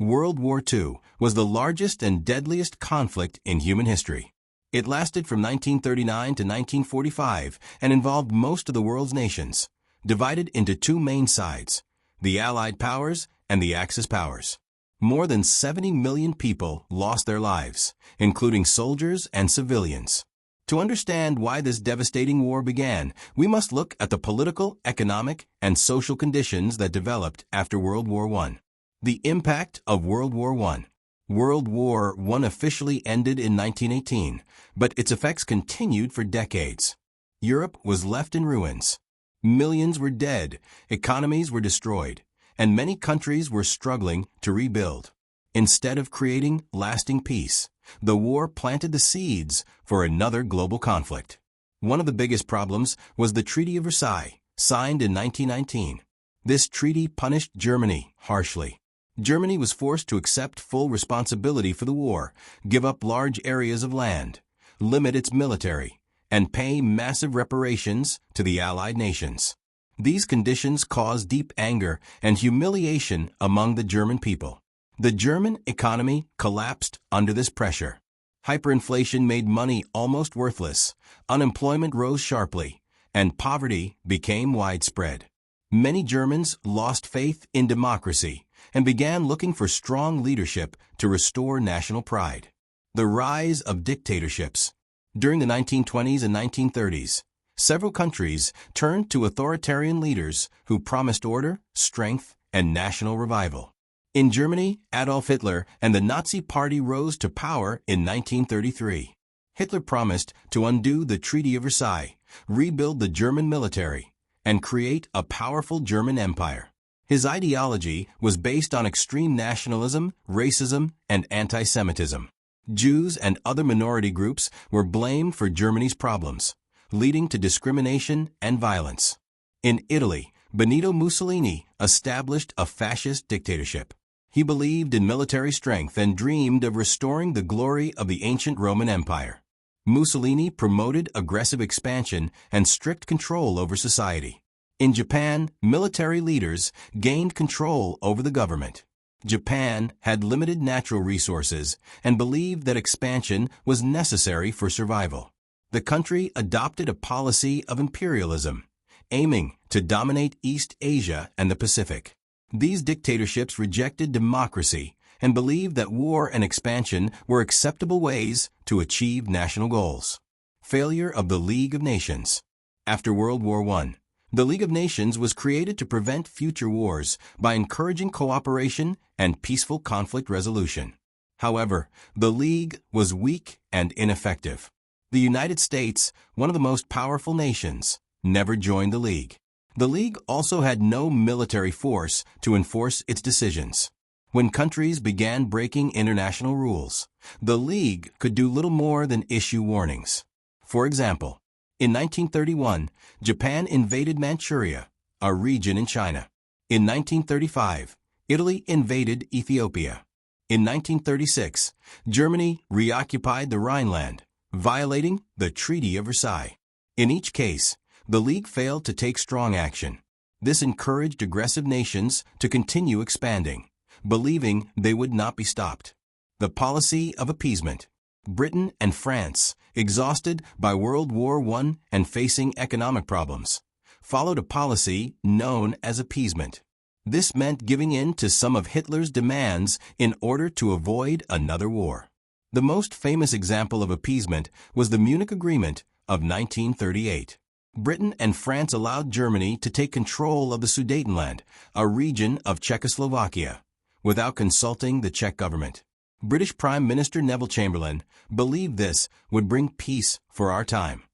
World War II was the largest and deadliest conflict in human history. It lasted from 1939 to 1945 and involved most of the world's nations, divided into two main sides, the Allied powers and the Axis powers. More than 70 million people lost their lives, including soldiers and civilians. To understand why this devastating war began, we must look at the political, economic, and social conditions that developed after World War I. The impact of World War I. World War I officially ended in 1918, but its effects continued for decades. Europe was left in ruins. Millions were dead, economies were destroyed, and many countries were struggling to rebuild. Instead of creating lasting peace, the war planted the seeds for another global conflict. One of the biggest problems was the Treaty of Versailles, signed in 1919. This treaty punished Germany harshly. Germany was forced to accept full responsibility for the war, give up large areas of land, limit its military, and pay massive reparations to the Allied nations. These conditions caused deep anger and humiliation among the German people. The German economy collapsed under this pressure. Hyperinflation made money almost worthless, unemployment rose sharply, and poverty became widespread. Many Germans lost faith in democracy and began looking for strong leadership to restore national pride. The rise of dictatorships. During the 1920s and 1930s, several countries turned to authoritarian leaders who promised order, strength, and national revival. In Germany, Adolf Hitler and the Nazi Party rose to power in 1933. Hitler promised to undo the Treaty of Versailles, rebuild the German military, and create a powerful German empire. His ideology was based on extreme nationalism, racism, and anti-Semitism. Jews and other minority groups were blamed for Germany's problems, leading to discrimination and violence. In Italy, Benito Mussolini established a fascist dictatorship. He believed in military strength and dreamed of restoring the glory of the ancient Roman Empire. Mussolini promoted aggressive expansion and strict control over society. In Japan, military leaders gained control over the government. Japan had limited natural resources and believed that expansion was necessary for survival. The country adopted a policy of imperialism, aiming to dominate East Asia and the Pacific. These dictatorships rejected democracy and believed that war and expansion were acceptable ways to achieve national goals. Failure of the League of Nations. After World War I, the League of Nations was created to prevent future wars by encouraging cooperation and peaceful conflict resolution. However, the League was weak and ineffective. The United States, one of the most powerful nations, never joined the League. The League also had no military force to enforce its decisions. When countries began breaking international rules, the League could do little more than issue warnings. For example, in 1931, Japan invaded Manchuria, a region in China. In 1935, Italy invaded Ethiopia. In 1936, Germany reoccupied the Rhineland, violating the Treaty of Versailles. In each case, the League failed to take strong action. This encouraged aggressive nations to continue expanding, believing they would not be stopped. The policy of appeasement. Britain and France, exhausted by World War I and facing economic problems, followed a policy known as appeasement. This meant giving in to some of Hitler's demands in order to avoid another war. The most famous example of appeasement was the Munich Agreement of 1938. Britain and France allowed Germany to take control of the Sudetenland, a region of Czechoslovakia, without consulting the Czech government. British Prime Minister Neville Chamberlain believed this would bring peace for our time.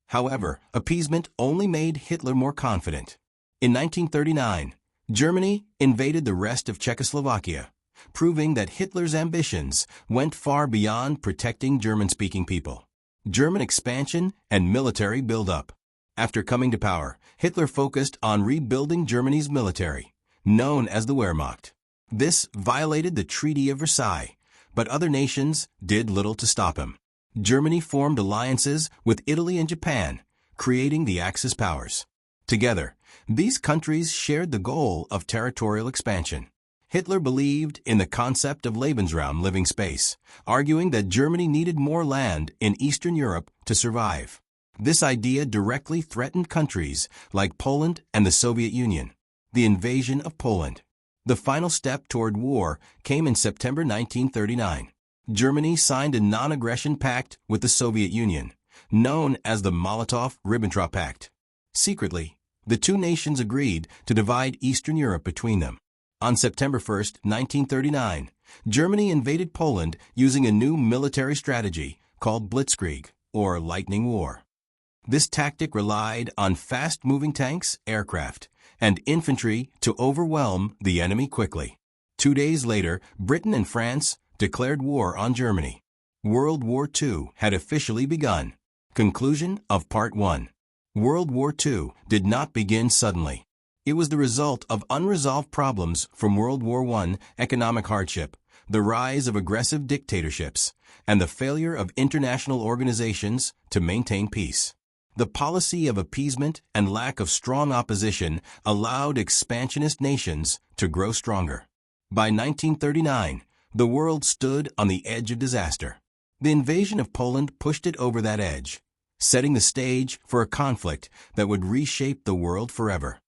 However, appeasement only made Hitler more confident. In 1939, Germany invaded the rest of Czechoslovakia, proving that Hitler's ambitions went far beyond protecting German-speaking people. German expansion and military build-up. After coming to power, Hitler focused on rebuilding Germany's military, known as the Wehrmacht. This violated the Treaty of Versailles, but other nations did little to stop him. Germany formed alliances with Italy and Japan, creating the Axis powers. Together, these countries shared the goal of territorial expansion. Hitler believed in the concept of Lebensraum, living space, arguing that Germany needed more land in Eastern Europe to survive. This idea directly threatened countries like Poland and the Soviet Union. The invasion of Poland. The final step toward war came in September 1939. Germany signed a non-aggression pact with the Soviet Union, known as the Molotov-Ribbentrop Pact. Secretly, the two nations agreed to divide Eastern Europe between them. On September 1, 1939, Germany invaded Poland using a new military strategy called Blitzkrieg, or lightning war. This tactic relied on fast-moving tanks, aircraft, and infantry to overwhelm the enemy quickly. 2 days later, Britain and France declared war on Germany. World War II had officially begun. Conclusion of Part 1. World War II did not begin suddenly. It was the result of unresolved problems from World War I, economic hardship, the rise of aggressive dictatorships, and the failure of international organizations to maintain peace. The policy of appeasement and lack of strong opposition allowed expansionist nations to grow stronger. By 1939, the world stood on the edge of disaster. The invasion of Poland pushed it over that edge, setting the stage for a conflict that would reshape the world forever.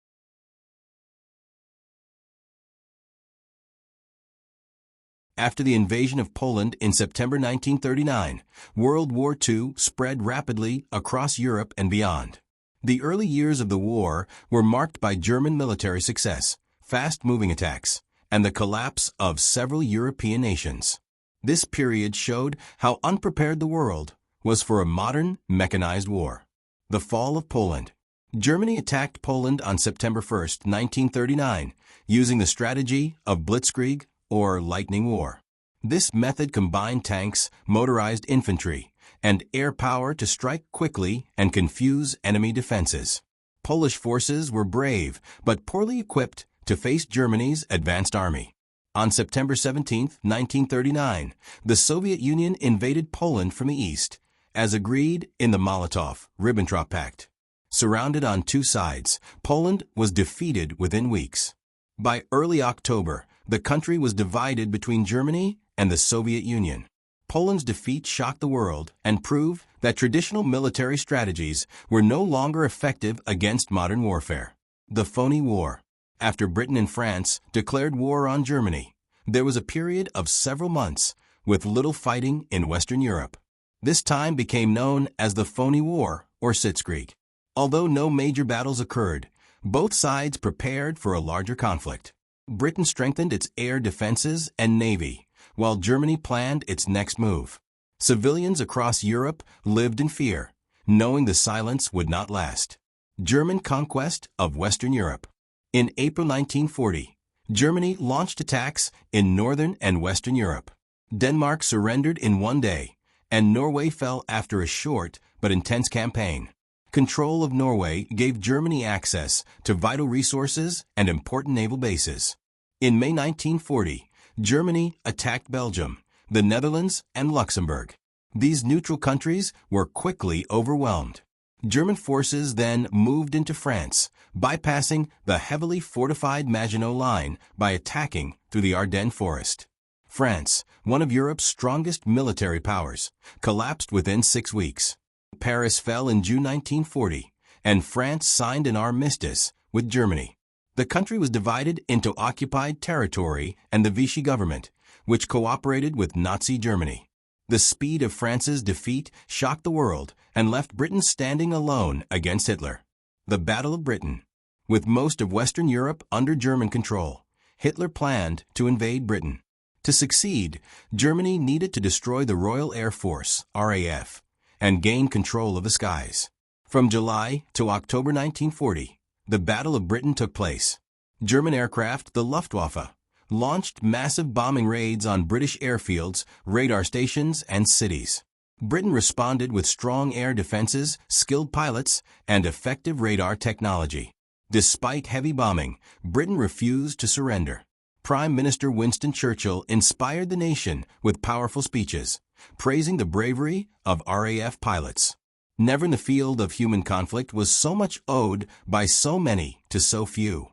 After the invasion of Poland in September 1939, World War II spread rapidly across Europe and beyond. The early years of the war were marked by German military success, fast-moving attacks, and the collapse of several European nations. This period showed how unprepared the world was for a modern, mechanized war. The fall of Poland. Germany attacked Poland on September 1, 1939, using the strategy of Blitzkrieg, or lightning war. This method combined tanks, motorized infantry, and air power to strike quickly and confuse enemy defenses. Polish forces were brave but poorly equipped to face Germany's advanced army. On September 17, 1939, the Soviet Union invaded Poland from the east, as agreed in the Molotov-Ribbentrop Pact. Surrounded on two sides, Poland was defeated within weeks. By early October, the country was divided between Germany and the Soviet Union. Poland's defeat shocked the world and proved that traditional military strategies were no longer effective against modern warfare. The phony war. After Britain and France declared war on Germany, there was a period of several months with little fighting in Western Europe. This time became known as the phony war, or Blitzkrieg. Although no major battles occurred, both sides prepared for a larger conflict. Britain strengthened its air defenses and navy, while Germany planned its next move. Civilians across Europe lived in fear, knowing the silence would not last. German conquest of Western Europe. In April 1940, Germany launched attacks in Northern and Western Europe. Denmark surrendered in one day, and Norway fell after a short but intense campaign. Control of Norway gave Germany access to vital resources and important naval bases. In May 1940, Germany attacked Belgium, the Netherlands, and Luxembourg. These neutral countries were quickly overwhelmed. German forces then moved into France, bypassing the heavily fortified Maginot Line by attacking through the Ardennes forest. France, one of Europe's strongest military powers, collapsed within 6 weeks. Paris fell in June 1940, and France signed an armistice with Germany. The country was divided into occupied territory and the Vichy government, which cooperated with Nazi Germany. The speed of France's defeat shocked the world and left Britain standing alone against Hitler. The Battle of Britain. With most of Western Europe under German control, Hitler planned to invade Britain. To succeed, Germany needed to destroy the Royal Air Force, RAF, and gain control of the skies. From July to October 1940, the Battle of Britain took place. German aircraft, the Luftwaffe, launched massive bombing raids on British airfields, radar stations, and cities. Britain responded with strong air defenses, skilled pilots, and effective radar technology. Despite heavy bombing, Britain refused to surrender. Prime Minister Winston Churchill inspired the nation with powerful speeches, praising the bravery of RAF pilots. Never in the field of human conflict was so much owed by so many to so few.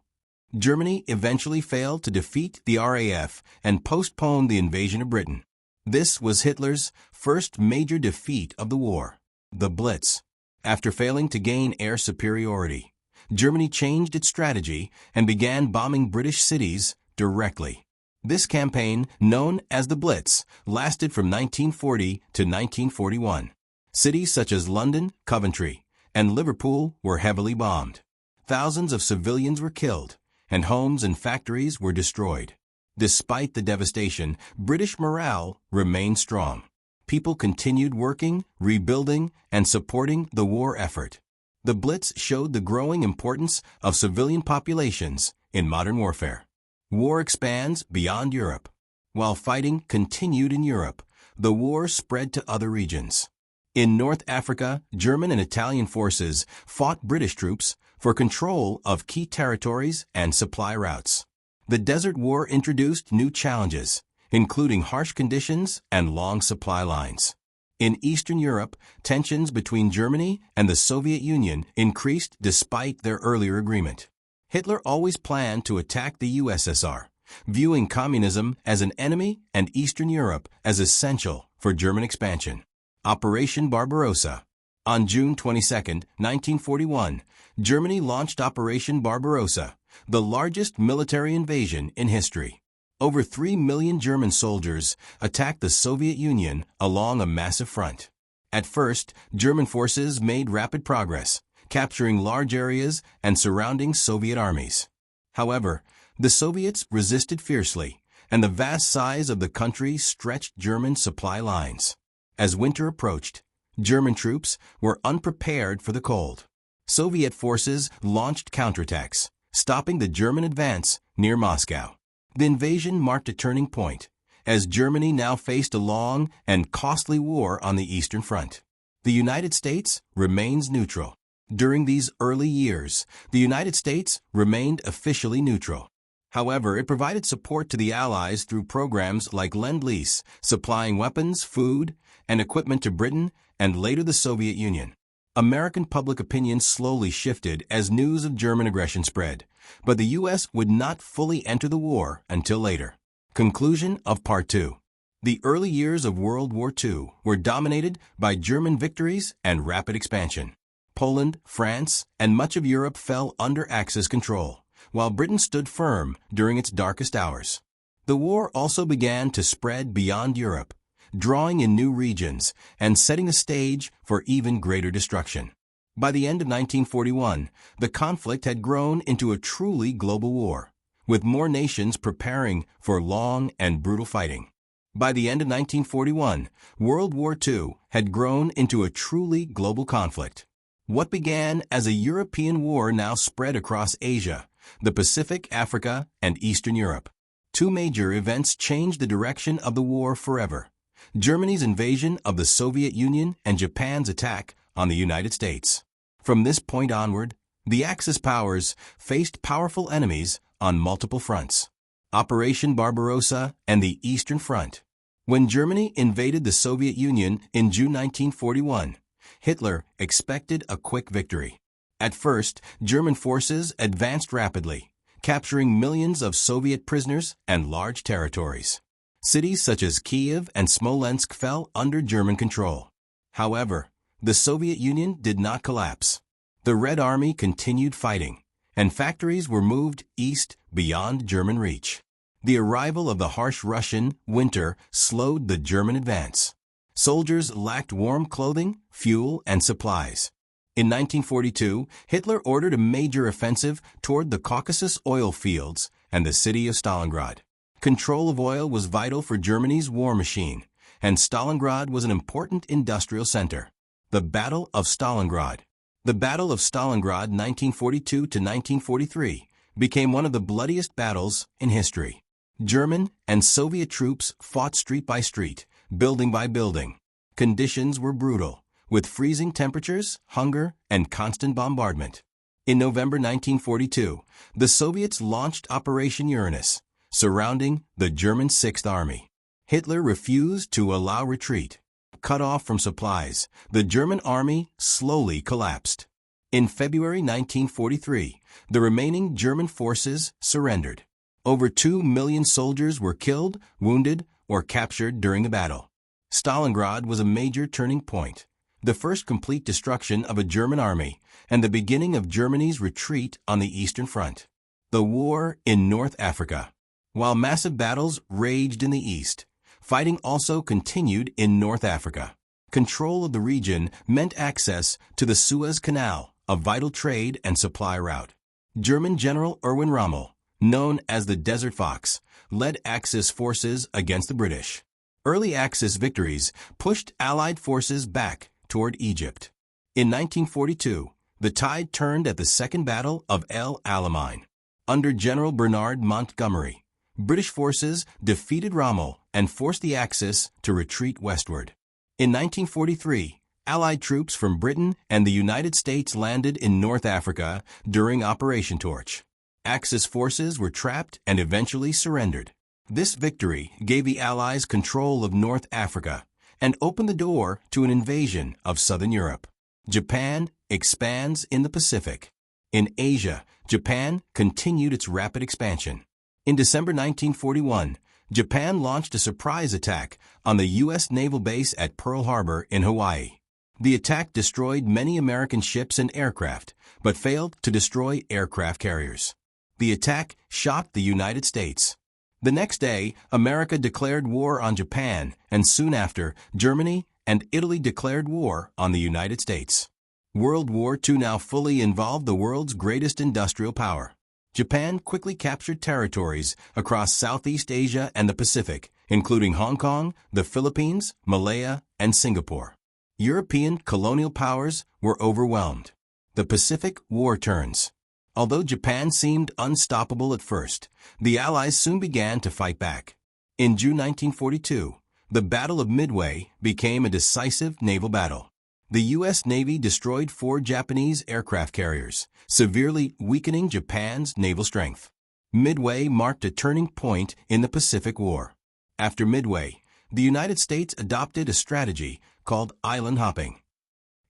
Germany eventually failed to defeat the RAF and postponed the invasion of Britain. This was Hitler's first major defeat of the war, the Blitz. After failing to gain air superiority, Germany changed its strategy and began bombing British cities directly. This campaign, known as the Blitz, lasted from 1940 to 1941. Cities such as London, Coventry, and Liverpool were heavily bombed. Thousands of civilians were killed, and homes and factories were destroyed. Despite the devastation, British morale remained strong. People continued working, rebuilding, and supporting the war effort. The Blitz showed the growing importance of civilian populations in modern warfare. War expands beyond Europe. While fighting continued in Europe, the war spread to other regions. In North Africa, German and Italian forces fought British troops for control of key territories and supply routes. The Desert War introduced new challenges, including harsh conditions and long supply lines. In Eastern Europe, tensions between Germany and the Soviet Union increased despite their earlier agreement. Hitler always planned to attack the USSR, viewing communism as an enemy and Eastern Europe as essential for German expansion. Operation Barbarossa. On June 22, 1941, Germany launched Operation Barbarossa, the largest military invasion in history. Over 3 million German soldiers attacked the Soviet Union along a massive front. At first, German forces made rapid progress, capturing large areas and surrounding Soviet armies. However, the Soviets resisted fiercely, and the vast size of the country stretched German supply lines. As winter approached, German troops were unprepared for the cold. Soviet forces launched counterattacks, stopping the German advance near Moscow. The invasion marked a turning point, as Germany now faced a long and costly war on the Eastern Front. The United States remains neutral. During these early years, the United States remained officially neutral. However, it provided support to the Allies through programs like Lend-Lease, supplying weapons, food, and equipment to Britain and later the Soviet Union. American public opinion slowly shifted as news of German aggression spread, but the U.S. would not fully enter the war until later. Conclusion of Part 2. The early years of World War II were dominated by German victories and rapid expansion. Poland, France, and much of Europe fell under Axis control, while Britain stood firm during its darkest hours. The war also began to spread beyond Europe, drawing in new regions and setting the stage for even greater destruction. By the end of 1941, the conflict had grown into a truly global war, with more nations preparing for long and brutal fighting. By the end of 1941, World War II had grown into a truly global conflict. What began as a European war now spread across Asia, the Pacific, Africa, and Eastern Europe. Two major events changed the direction of the war forever: Germany's invasion of the Soviet Union and Japan's attack on the United States. From this point onward, the Axis powers faced powerful enemies on multiple fronts. Operation Barbarossa and the Eastern Front. When Germany invaded the Soviet Union in June 1941, Hitler expected a quick victory. At first, German forces advanced rapidly, capturing millions of Soviet prisoners and large territories. Cities such as Kiev and Smolensk fell under German control. However, the Soviet Union did not collapse. The Red Army continued fighting, and factories were moved east beyond German reach. The arrival of the harsh Russian winter slowed the German advance. Soldiers lacked warm clothing, fuel, and supplies. In 1942, Hitler ordered a major offensive toward the Caucasus oil fields and the city of Stalingrad. Control of oil was vital for Germany's war machine, and Stalingrad was an important industrial center. The Battle of Stalingrad. The Battle of Stalingrad 1942 to 1943 became one of the bloodiest battles in history. German and Soviet troops fought street by street, building by building. Conditions were brutal, with freezing temperatures, hunger, and constant bombardment. In November 1942, the Soviets launched Operation Uranus, surrounding the German Sixth Army. Hitler refused to allow retreat. Cut off from supplies, the German army slowly collapsed. In February 1943, the remaining German forces surrendered. Over 2 million soldiers were killed, wounded, or captured during the battle. Stalingrad was a major turning point, the first complete destruction of a German army and the beginning of Germany's retreat on the Eastern Front. The war in North Africa. While massive battles raged in the east, fighting also continued in North Africa. Control of the region meant access to the Suez Canal, a vital trade and supply route. German General Erwin Rommel, known as the Desert Fox, led Axis forces against the British. Early Axis victories pushed Allied forces back toward Egypt. In 1942, the tide turned at the Second Battle of El Alamein. Under General Bernard Montgomery, British forces defeated Rommel and forced the Axis to retreat westward. In 1943, Allied troops from Britain and the United States landed in North Africa during Operation Torch. Axis forces were trapped and eventually surrendered. This victory gave the Allies control of North Africa and opened the door to an invasion of Southern Europe. Japan expands in the Pacific. In Asia, Japan continued its rapid expansion. In December 1941, Japan launched a surprise attack on the U.S. naval base at Pearl Harbor in Hawaii. The attack destroyed many American ships and aircraft, but failed to destroy aircraft carriers. The attack shocked the United States. The next day, America declared war on Japan, and soon after, Germany and Italy declared war on the United States. World War II now fully involved the world's greatest industrial power. Japan quickly captured territories across Southeast Asia and the Pacific, including Hong Kong, the Philippines, Malaya, and Singapore. European colonial powers were overwhelmed. The Pacific War turns. Although Japan seemed unstoppable at first, the Allies soon began to fight back. In June 1942, the Battle of Midway became a decisive naval battle. The U.S. Navy destroyed 4 Japanese aircraft carriers, severely weakening Japan's naval strength. Midway marked a turning point in the Pacific War. After Midway, the United States adopted a strategy called island hopping.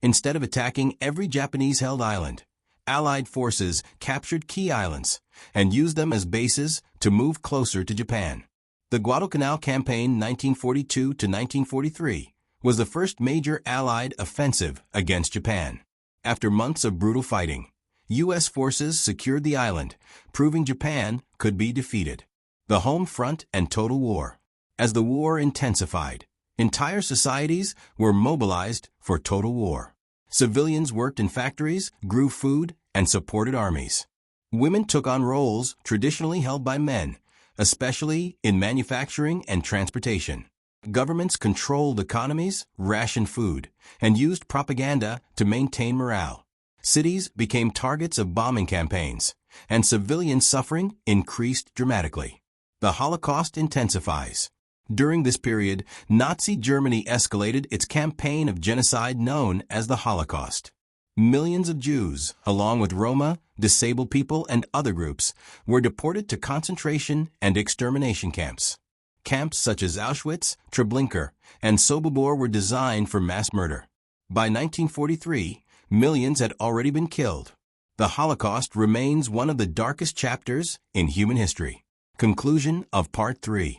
Instead of attacking every Japanese-held island, Allied forces captured key islands and used them as bases to move closer to Japan. The Guadalcanal Campaign 1942-1943 was the first major Allied offensive against Japan. After months of brutal fighting, U.S. forces secured the island, proving Japan could be defeated. The home front and total war. As the war intensified, entire societies were mobilized for total war. Civilians worked in factories, grew food, and supported armies. Women took on roles traditionally held by men, especially in manufacturing and transportation. Governments controlled economies, rationed food, and used propaganda to maintain morale. Cities became targets of bombing campaigns, and civilian suffering increased dramatically. The Holocaust intensifies. During this period, Nazi Germany escalated its campaign of genocide known as the Holocaust. Millions of Jews, along with Roma, disabled people, and other groups, were deported to concentration and extermination camps. Camps such as Auschwitz, Treblinka, and Sobibor were designed for mass murder. By 1943, millions had already been killed. The Holocaust remains one of the darkest chapters in human history. Conclusion of Part 3.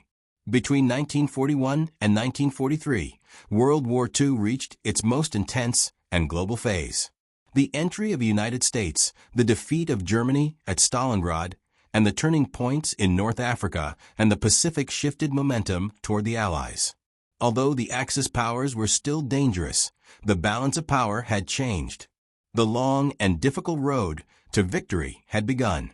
Between 1941 and 1943, World War II reached its most intense and global phase. The entry of the United States, the defeat of Germany at Stalingrad, and the turning points in North Africa and the Pacific shifted momentum toward the Allies. Although the Axis powers were still dangerous, the balance of power had changed. The long and difficult road to victory had begun.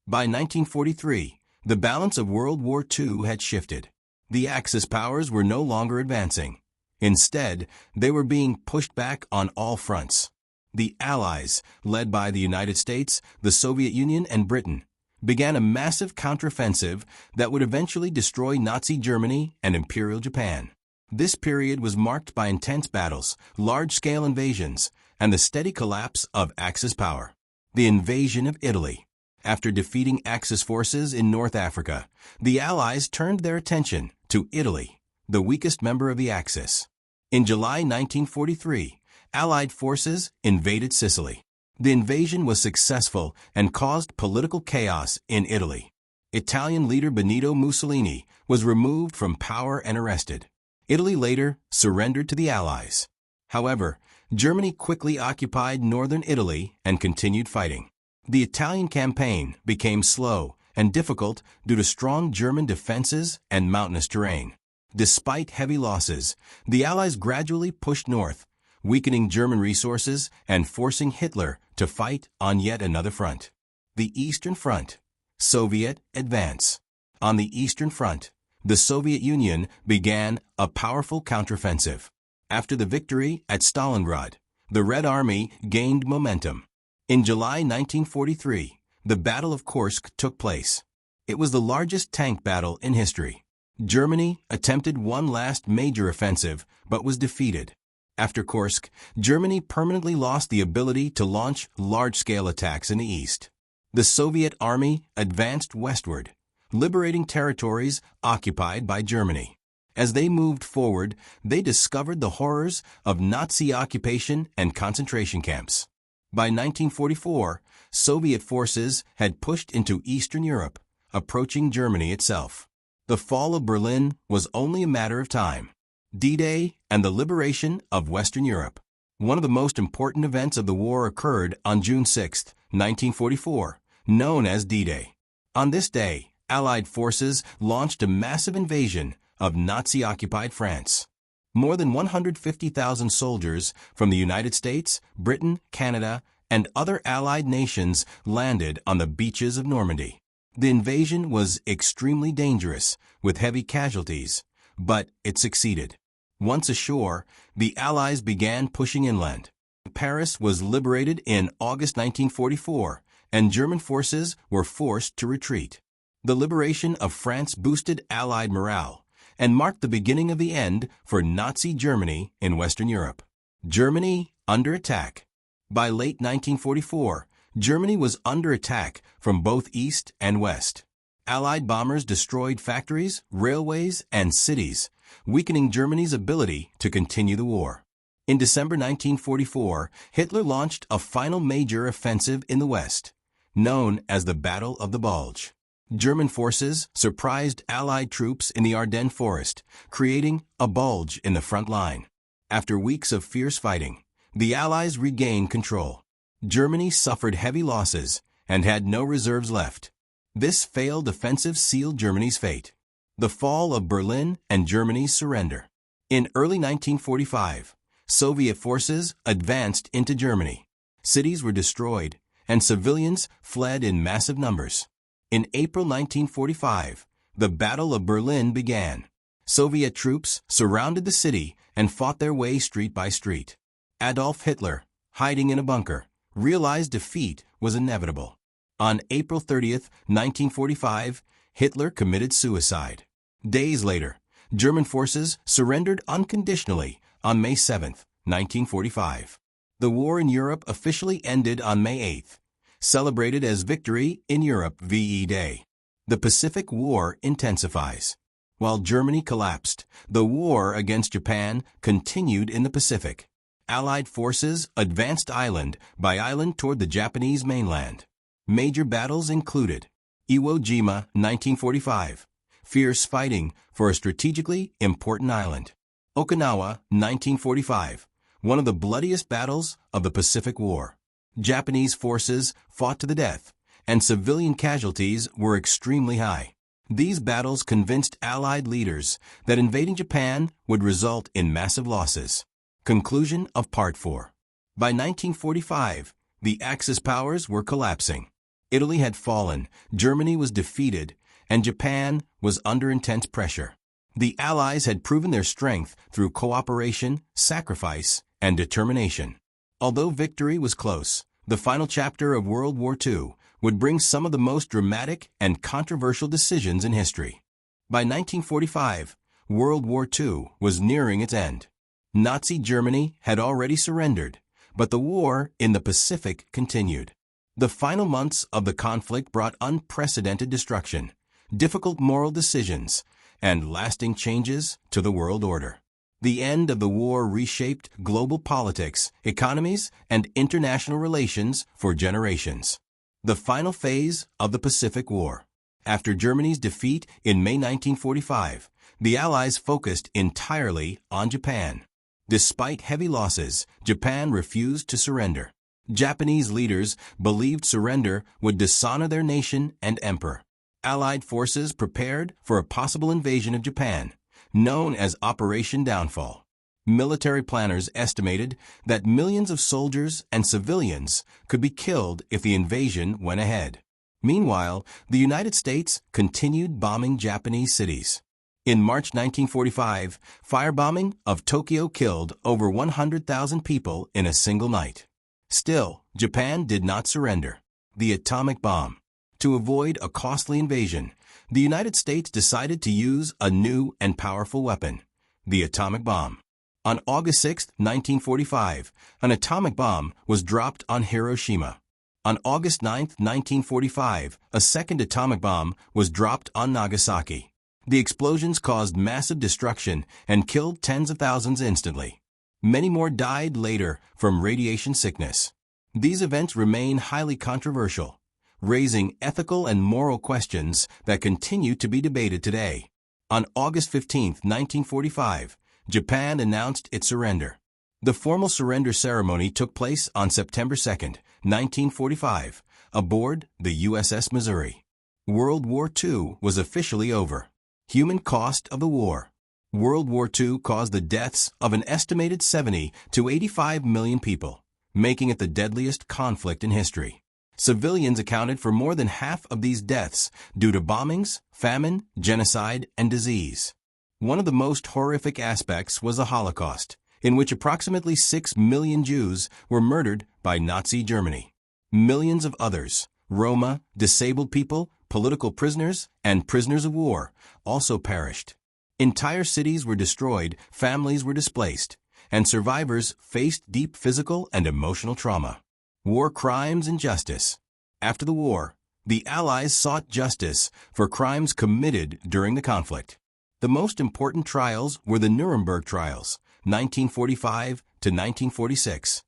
By 1943, the balance of World War II had shifted. The Axis powers were no longer advancing. Instead, they were being pushed back on all fronts. The Allies, led by the United States, the Soviet Union, and Britain, began a massive counteroffensive that would eventually destroy Nazi Germany and Imperial Japan. This period was marked by intense battles, large-scale invasions, and the steady collapse of Axis power. The invasion of Italy. After defeating Axis forces in North Africa, the Allies turned their attention to Italy, the weakest member of the Axis. In July 1943, Allied forces invaded Sicily. The invasion was successful and caused political chaos in Italy. Italian leader Benito Mussolini was removed from power and arrested. Italy later surrendered to the Allies. However, Germany quickly occupied northern Italy and continued fighting. The Italian campaign became slow and difficult due to strong German defenses and mountainous terrain. Despite heavy losses, the Allies gradually pushed north, weakening German resources and forcing Hitler to fight on yet another front. The Eastern Front. Soviet advance. On the Eastern Front, the Soviet Union began a powerful counteroffensive. After the victory at Stalingrad, the Red Army gained momentum. In July 1943, the Battle of Kursk took place. It was the largest tank battle in history. Germany attempted one last major offensive but was defeated. After Kursk, Germany permanently lost the ability to launch large-scale attacks in the east. The Soviet army advanced westward, liberating territories occupied by Germany. As they moved forward, they discovered the horrors of Nazi occupation and concentration camps. By 1944, Soviet forces had pushed into Eastern Europe, approaching Germany itself. The fall of Berlin was only a matter of time. D-Day and the liberation of Western Europe. One of the most important events of the war occurred on June 6, 1944, known as D-Day. On this day, Allied forces launched a massive invasion of Nazi-occupied France. More than 150,000 soldiers from the United States, Britain, Canada, and other Allied nations landed on the beaches of Normandy. The invasion was extremely dangerous, with heavy casualties, but it succeeded. Once ashore, the Allies began pushing inland. Paris was liberated in August 1944, and German forces were forced to retreat. The liberation of France boosted Allied morale and marked the beginning of the end for Nazi Germany in Western Europe. Germany under attack. By late 1944, Germany was under attack from both east and west. Allied bombers destroyed factories, railways, and cities, weakening Germany's ability to continue the war. In December 1944, Hitler launched a final major offensive in the west, known as the Battle of the Bulge. German forces surprised Allied troops in the Ardennes forest, creating a bulge in the front line. After weeks of fierce fighting, the Allies regained control. Germany suffered heavy losses and had no reserves left. This failed offensive sealed Germany's fate. The fall of Berlin and Germany's surrender. In early 1945, Soviet forces advanced into Germany. Cities were destroyed, and civilians fled in massive numbers. In April 1945, the Battle of Berlin began. Soviet troops surrounded the city and fought their way street by street. Adolf Hitler, hiding in a bunker, realized defeat was inevitable. On April 30, 1945, Hitler committed suicide. Days later, German forces surrendered unconditionally on May 7, 1945. The war in Europe officially ended on May 8, celebrated as Victory in Europe VE Day. The Pacific War intensifies. While Germany collapsed, the war against Japan continued in the Pacific. Allied forces advanced island by island toward the Japanese mainland. Major battles included Iwo Jima, 1945, fierce fighting for a strategically important island. Okinawa, 1945, one of the bloodiest battles of the Pacific War. Japanese forces fought to the death, and civilian casualties were extremely high. These battles convinced Allied leaders that invading Japan would result in massive losses. Conclusion of Part 4. By 1945, the Axis powers were collapsing. Italy had fallen, Germany was defeated, and Japan was under intense pressure. The Allies had proven their strength through cooperation, sacrifice, and determination. Although victory was close, the final chapter of World War II would bring some of the most dramatic and controversial decisions in history. By 1945, World War II was nearing its end. Nazi Germany had already surrendered, but the war in the Pacific continued. The final months of the conflict brought unprecedented destruction, difficult moral decisions, and lasting changes to the world order. The end of the war reshaped global politics, economies, and international relations for generations. The final phase of the Pacific War. After Germany's defeat in May 1945, the Allies focused entirely on Japan. Despite heavy losses, Japan refused to surrender. Japanese leaders believed surrender would dishonor their nation and emperor. Allied forces prepared for a possible invasion of Japan, known as Operation Downfall. Military planners estimated that millions of soldiers and civilians could be killed if the invasion went ahead. Meanwhile, the United States continued bombing Japanese cities. In March 1945, firebombing of Tokyo killed over 100,000 people in a single night. Still, Japan did not surrender. The atomic bomb. To avoid a costly invasion, the United States decided to use a new and powerful weapon, the atomic bomb. On August 6, 1945, an atomic bomb was dropped on Hiroshima. On August 9, 1945, a second atomic bomb was dropped on Nagasaki. The explosions caused massive destruction and killed tens of thousands instantly. Many more died later from radiation sickness. These events remain highly controversial, raising ethical and moral questions that continue to be debated today. On August 15, 1945, Japan announced its surrender. The formal surrender ceremony took place on September 2, 1945, aboard the USS Missouri. World War II was officially over. Human cost of the war. World War II caused the deaths of an estimated 70 to 85 million people, making it the deadliest conflict in history. Civilians accounted for more than half of these deaths due to bombings, famine, genocide, and disease. One of the most horrific aspects was the Holocaust, in which approximately 6 million Jews were murdered by Nazi Germany. Millions of others, Roma, disabled people, political prisoners, and prisoners of war, also perished. Entire cities were destroyed, families were displaced, and survivors faced deep physical and emotional trauma. War crimes and justice. After the war, the Allies sought justice for crimes committed during the conflict. The most important trials were the Nuremberg trials, 1945 to 1946.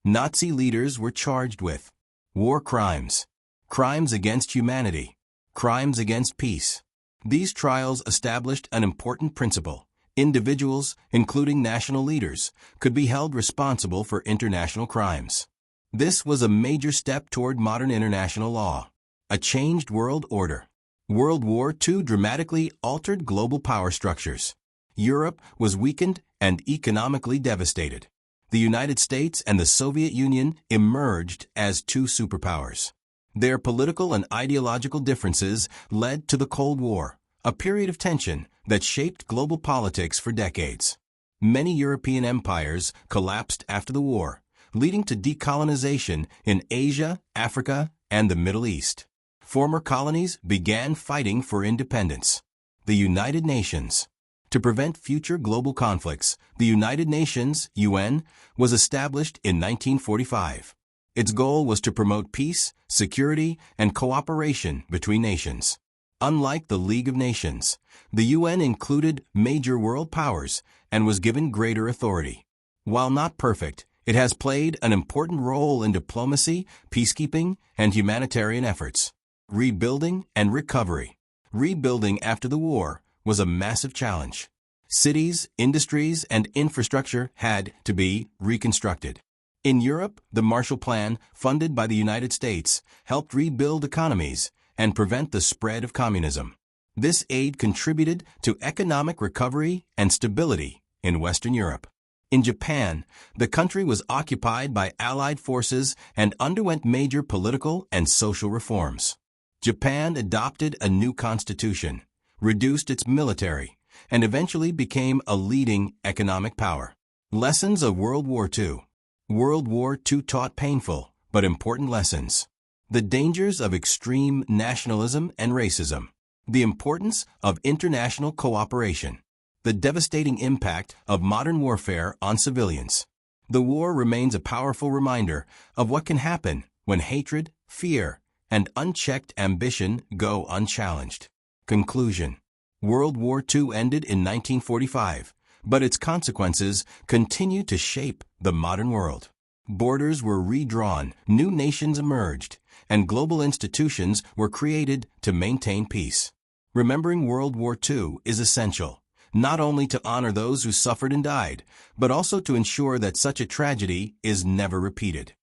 Nazi leaders were charged with war crimes, crimes against humanity, crimes against peace. These trials established an important principle. Individuals, including national leaders, could be held responsible for international crimes. This was a major step toward modern international law. A changed world order. World War II dramatically altered global power structures. Europe was weakened and economically devastated. The United States and the Soviet Union emerged as two superpowers. Their political and ideological differences led to the Cold War, a period of tension that shaped global politics for decades. Many European empires collapsed after the war, leading to decolonization in Asia, Africa, and the Middle East. Former colonies began fighting for independence. The United Nations. To prevent future global conflicts, the United Nations, UN, was established in 1945. Its goal was to promote peace, security, and cooperation between nations. Unlike the League of Nations, the UN included major world powers and was given greater authority. While not perfect, it has played an important role in diplomacy, peacekeeping, and humanitarian efforts. Rebuilding and recovery. Rebuilding after the war was a massive challenge. Cities, industries, and infrastructure had to be reconstructed. In Europe, the Marshall Plan, funded by the United States, helped rebuild economies and prevent the spread of communism. This aid contributed to economic recovery and stability in Western Europe. In Japan, the country was occupied by Allied forces and underwent major political and social reforms. Japan adopted a new constitution, reduced its military, and eventually became a leading economic power. Lessons of World War II. World War II taught painful but important lessons. The dangers of extreme nationalism and racism. The importance of international cooperation. The devastating impact of modern warfare on civilians. The war remains a powerful reminder of what can happen when hatred, fear, and unchecked ambition go unchallenged. Conclusion. World War II ended in 1945, But its consequences continue to shape the modern world. Borders were redrawn, new nations emerged, and global institutions were created to maintain peace. Remembering World War II is essential, not only to honor those who suffered and died, but also to ensure that such a tragedy is never repeated.